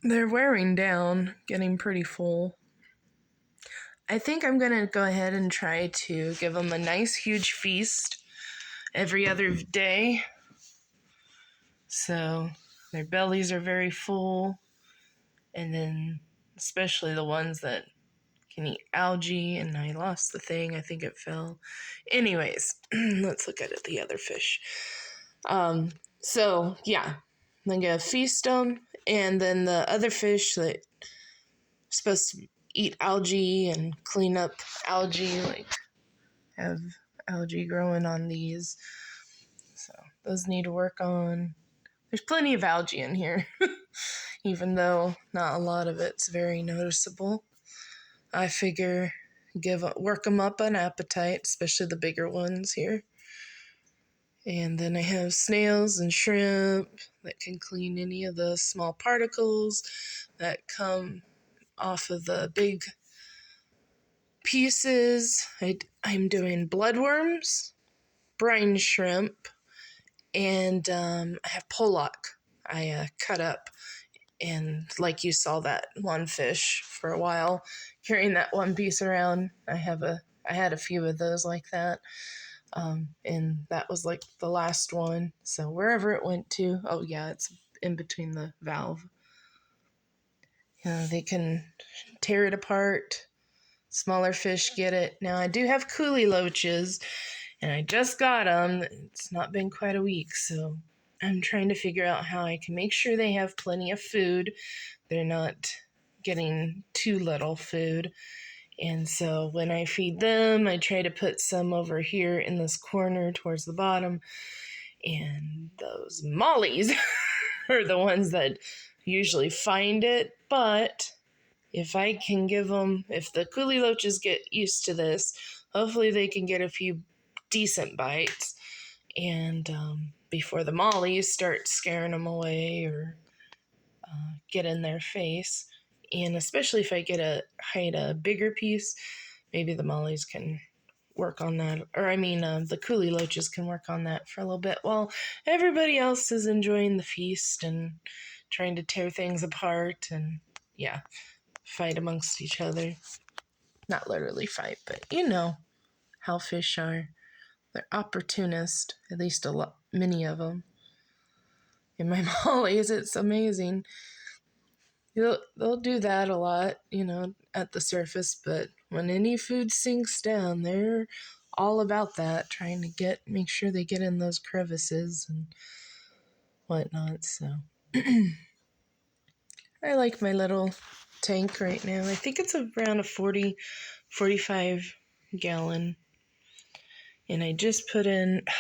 They're wearing down, getting pretty full. I think I'm going to go ahead and try to give them a nice huge feast every other day. So their bellies are very full. And then especially the ones that can eat algae. And I lost the thing. I think it fell. Anyways, let's look at it, the other fish. So yeah, I'm going to feast them. And then the other fish that supposed to eat algae and clean up algae, like have algae growing on these. So those need to work on. There's plenty of algae in here, even though not a lot of it's very noticeable. I figure work them up on appetite, especially the bigger ones here. And then I have snails and shrimp that can clean any of the small particles that come off of the big pieces. I'm doing bloodworms, brine shrimp, and I have pollock I cut up. And like you saw that one fish for a while, carrying that one piece around. I had a few of those like that. And that was like the last one. So wherever it went to, oh yeah, it's in between the valve. They can tear it apart. Smaller fish get it. Now I do have coolie loaches, and I just got them. It's not been quite a week, so I'm trying to figure out how I can make sure they have plenty of food. They're not getting too little food. And so when I feed them, I try to put some over here in this corner towards the bottom. And those mollies are the ones that usually find it. But if I can give them, if the coolie loaches get used to this, hopefully they can get a few decent bites. And before the mollies start scaring them away or get in their face. And especially if I hide a bigger piece, maybe the mollies can work on that. Or the coolie loaches can work on that for a little bit while everybody else is enjoying the feast and trying to tear things apart and, yeah, fight amongst each other. Not literally fight, but you know how fish are. They're opportunist, at least many of them. In my mollies, it's amazing. They'll do that a lot, at the surface, but when any food sinks down, they're all about that, trying to make sure they get in those crevices and whatnot. So I like my little tank right now. I think it's around a 45 gallon. And I just put in, I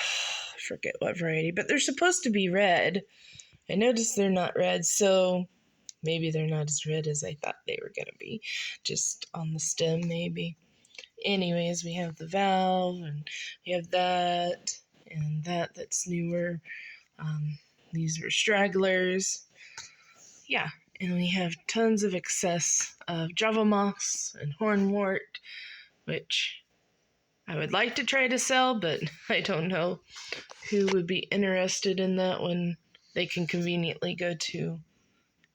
forget what variety, but they're supposed to be red. I noticed they're not red, so maybe they're not as red as I thought they were going to be. Just on the stem, maybe. Anyways, we have the valve, and we have that, and that's newer. These are stragglers. Yeah, and we have tons of excess of Java moss and hornwort, which I would like to try to sell, but I don't know who would be interested in that when they can conveniently go to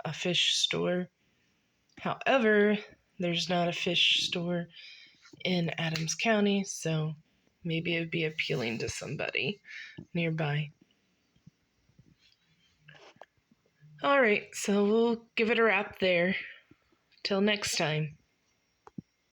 a fish store. However, there's not a fish store in Adams County, so maybe it would be appealing to somebody nearby. All right, so we'll give it a wrap there. Till next time.